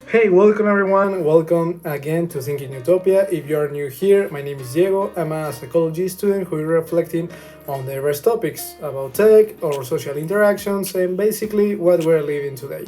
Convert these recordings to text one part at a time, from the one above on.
Hey, welcome everyone. Welcome again to Thinking Utopia. If you are new here, my name is Diego. I'm a psychology student who is reflecting on diverse topics about tech or social interactions and basically what we're living today.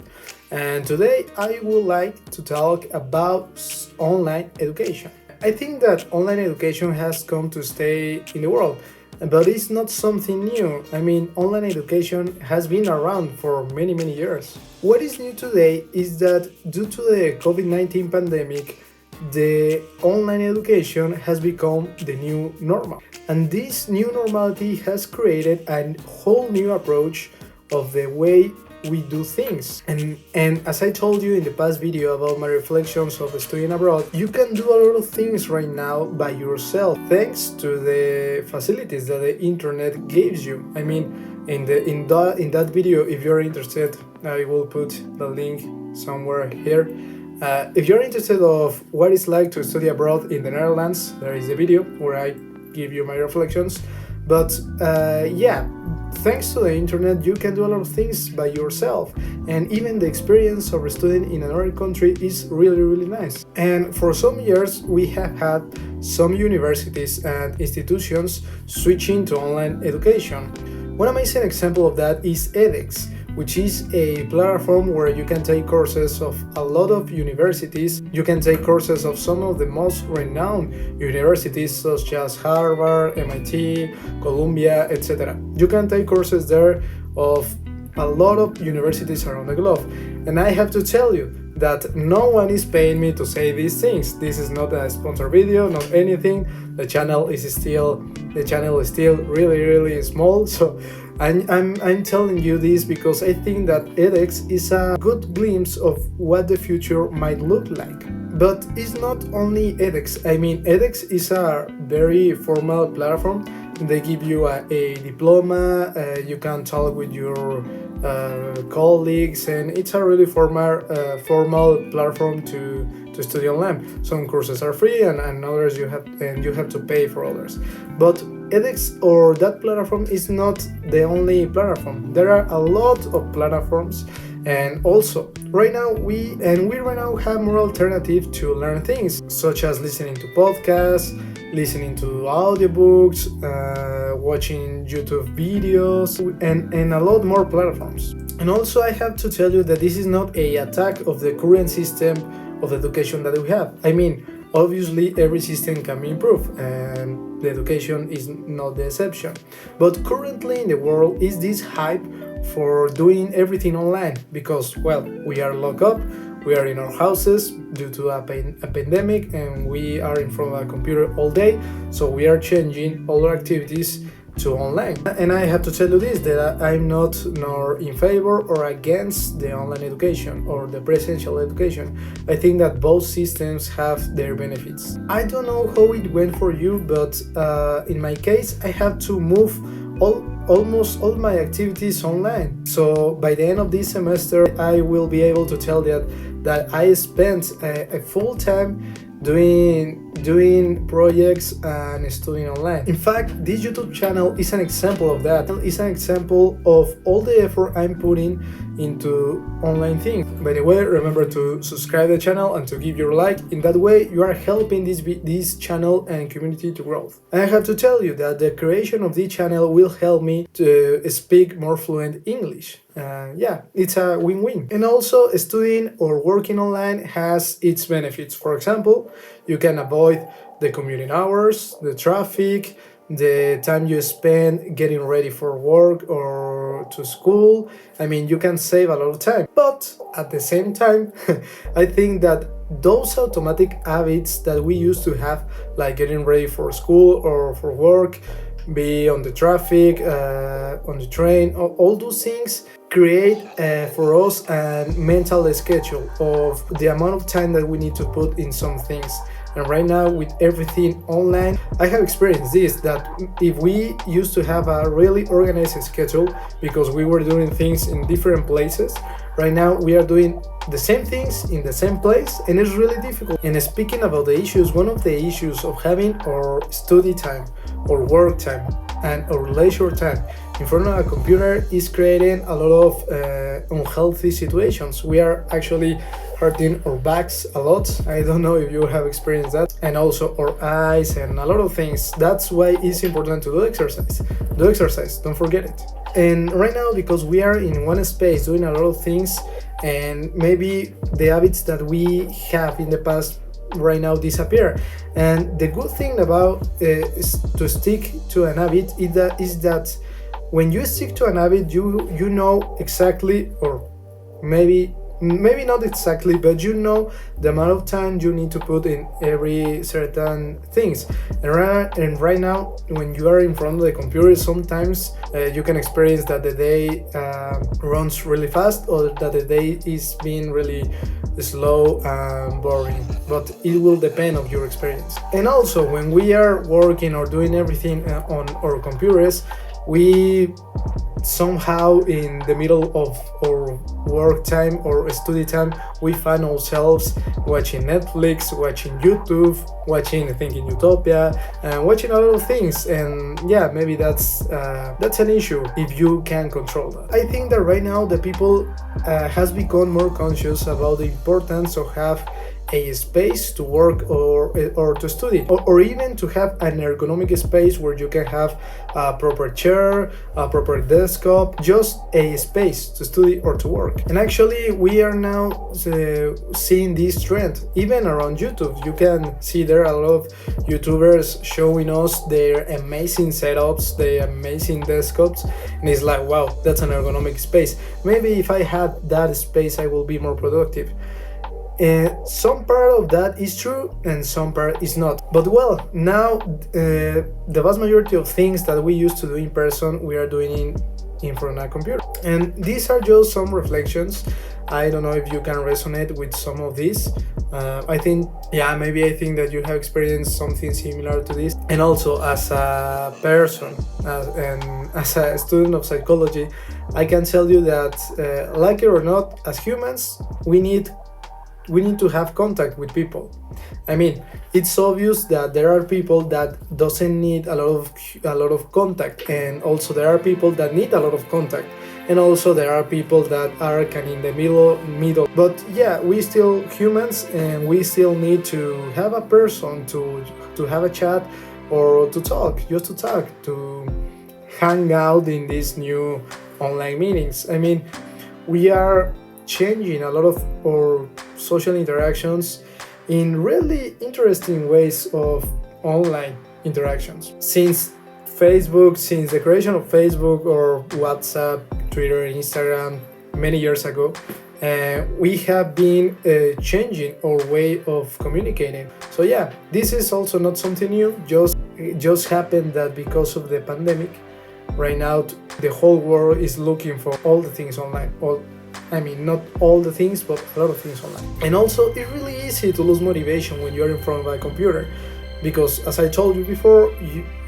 And today I would like to talk about online education. I think that online education has come to stay in the world, but it's not something new. I mean, online education has been around for many, many years. What is new today is that due to the COVID 19 pandemic, the online education has become the new normal. And this new normality has created a whole new approach of the way we do things. And as I told you in the past video about my reflections of studying abroad, you can do a lot of things right now by yourself thanks to the facilities that the internet gives you. I mean, in that video, if you're interested, I will put the link somewhere here. If you're interested of what it's like to study abroad in the Netherlands, there is a video where I give you my reflections. But yeah, thanks to the internet, you can do a lot of things by yourself, and even the experience of studying in another country is really, really nice. And for some years, we have had some universities and institutions switching to online education. One amazing example of that is edX, which is a platform where you can take courses of a lot of universities. You can take courses of some of the most renowned universities such as Harvard, MIT, Columbia, etc. You can take courses there of a lot of universities around the globe. And I have to tell you that no one is paying me to say these things. This is not a sponsored video, not anything. The channel is still really, really small. So I'm telling you this because I think that edX is a good glimpse of what the future might look like. But it's not only edX. I mean, edX is a very formal platform. They give you a diploma, you can talk with your colleagues, and it's a really formal platform to study online. Some courses are free and others you have to pay for others. But edX or that platform is not the only platform. There are a lot of platforms, and also right now we right now have more alternatives to learn things, such as listening to podcasts, listening to audiobooks, watching YouTube videos, and a lot more platforms. And also I have to tell you that this is not a attack of the current system of education that we have. I mean, obviously every system can be improved, and the education is not the exception. But currently in the world is this hype for doing everything online because, well, we are locked up, we are in our houses due to a pandemic, and we are in front of a computer all day, so we are changing all our activities to online. And I have to tell you this, that I'm not nor in favor or against the online education or the presential education. I think that both systems have their benefits. I don't know how it went for you, but in my case, I have to move almost all my activities online. So by the end of this semester, I will be able to tell that I spent a full time doing projects and studying online. In fact, this YouTube channel is an example of that. It's an example of all the effort I'm putting into online things. By the way, remember to subscribe to the channel and to give your like. In that way, you are helping this channel and community to grow. And I have to tell you that the creation of this channel will help me to speak more fluent English. Yeah, it's a win-win. And also, studying or working online has its benefits. For example, you can avoid the commuting hours, the traffic, the time you spend getting ready for work or to school. I mean, you can save a lot of time. But at the same time, I think that those automatic habits that we used to have, like getting ready for school or for work, be on the traffic, on the train, all those things create for us a mental schedule of the amount of time that we need to put in some things. And right now, with everything online, I have experienced this, that if we used to have a really organized schedule because we were doing things in different places, right now we are doing the same things in the same place, and it's really difficult. And speaking about the issues, one of the issues of having our study time or work time and our leisure time in front of a computer is creating a lot of unhealthy situations. We are actually hurting our backs a lot. I don't know if you have experienced that. And also our eyes and a lot of things. That's why it's important to do exercise. Do exercise, don't forget it. And right now, because we are in one space doing a lot of things, and maybe the habits that we have in the past right now disappear. And the good thing about is to stick to an habit is that when you stick to an habit, you know exactly, or maybe not exactly, but you know the amount of time you need to put in every certain things. And right now, when you are in front of the computer, sometimes you can experience that the day runs really fast, or that the day is being really slow and boring. But it will depend on your experience. And also, when we are working or doing everything on our computers, we somehow in the middle of our work time or study time, we find ourselves watching Netflix, watching YouTube, watching Thinking Utopia, and watching a lot of things. And yeah, maybe that's an issue if you can control that. I think that right now the people has become more conscious about the importance of have a space to work or to study, or even to have an ergonomic space where you can have a proper chair, a proper desktop, just a space to study or to work. And actually we are now seeing this trend even around YouTube. You can see there a lot of YouTubers showing us their amazing setups, their amazing desktops, and it's like, wow, that's an ergonomic space. Maybe if I had that space I will be more productive. Some part of that is true and some part is not. But well, now the vast majority of things that we used to do in person, we are doing in front of a computer. And these are just some reflections. I don't know if you can resonate with some of these. I think that you have experienced something similar to this. And also, as a person and as a student of psychology, I can tell you that, like it or not, as humans, we need to have contact with people. I mean, it's obvious that there are people that doesn't need a lot of contact, and also there are people that need a lot of contact, and also there are people that are kind of in the middle. But yeah, we still humans, and we still need to have a person to have a chat, or to talk, to hang out in these new online meetings. I mean, we are changing a lot of our social interactions in really interesting ways of online interactions. Since the creation of Facebook or WhatsApp, Twitter, Instagram many years ago, we have been changing our way of communicating. So yeah, this is also not something new. Just happened that because of the pandemic, right now the whole world is looking for all the things online. Not all the things, but a lot of things online. And also, it's really easy to lose motivation when you're in front of a computer, because as I told you before,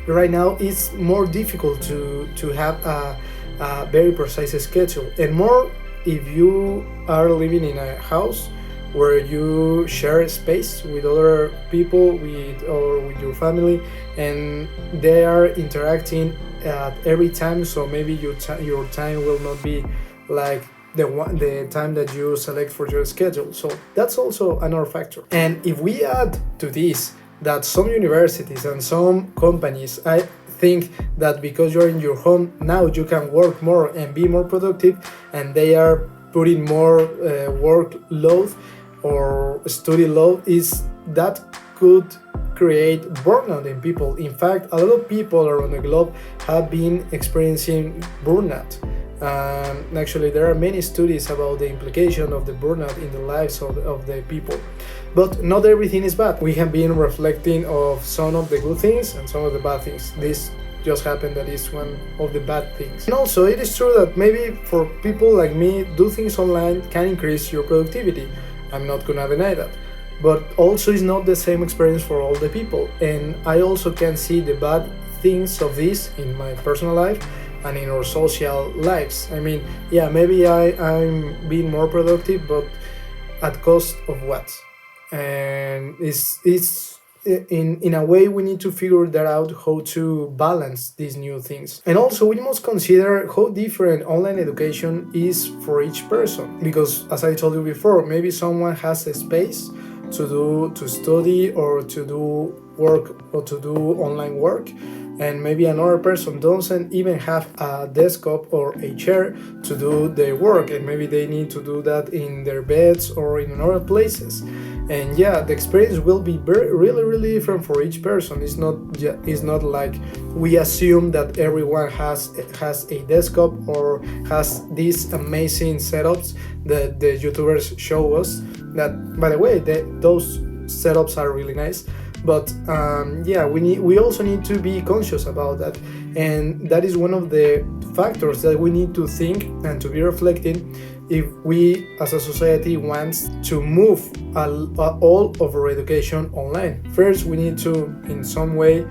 right now it's more difficult to have a very precise schedule, and more if you are living in a house where you share space with other people, with your family, and they are interacting at every time. So maybe your time will not be like the time that you select for your schedule. So that's also another factor. And if we add to this that some universities and some companies, I think that because you're in your home now, you can work more and be more productive, and they are putting more workload or study load, is that could create burnout in people. In fact, a lot of people around the globe have been experiencing burnout. Actually, there are many studies about the implication of the burnout in the lives of the people. But not everything is bad. We have been reflecting of some of the good things and some of the bad things. This just happened that is one of the bad things. And also, it is true that maybe for people like me, do things online can increase your productivity. I'm not gonna deny that. But also, it's not the same experience for all the people. And I also can see the bad things of this in my personal life and in our social lives. I mean, yeah, maybe I'm being more productive, but at cost of what? And it's in a way we need to figure that out, how to balance these new things. And also we must consider how different online education is for each person, because as I told you before, maybe someone has a space to study or to do work or to do online work, and maybe another person doesn't even have a desktop or a chair to do their work, and maybe they need to do that in their beds or in other places. And yeah, the experience will be really different for each person. It's not like we assume that everyone has a desktop or has these amazing setups that the YouTubers show us, that by the way those setups are really nice. But yeah, we also need to be conscious about that, and that is one of the factors that we need to think and to be reflecting if we as a society wants to move all of our education online. First, we need to in some way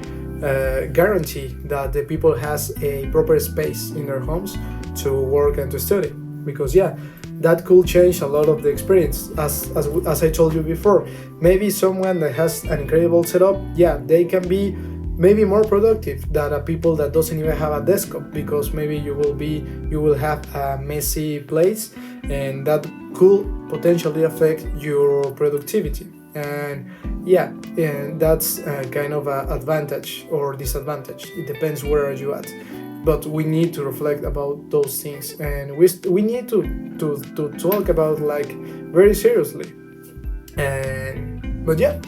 guarantee that the people has a proper space in their homes to work and to study, because yeah, that could change a lot of the experience. As I told you before, maybe someone that has an incredible setup, yeah, they can be maybe more productive than a people that doesn't even have a desktop, because maybe you will have a messy place, and that could potentially affect your productivity. And yeah, and that's kind of an advantage or disadvantage. It depends where are you at. But we need to reflect about those things, and we need to talk about like very seriously. And but yeah,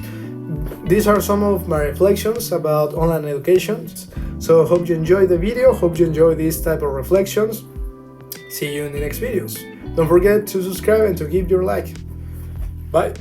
these are some of my reflections about online education. So hope you enjoyed the video, hope you enjoy this type of reflections. See you in the next videos. Don't forget to subscribe and to give your like. Bye.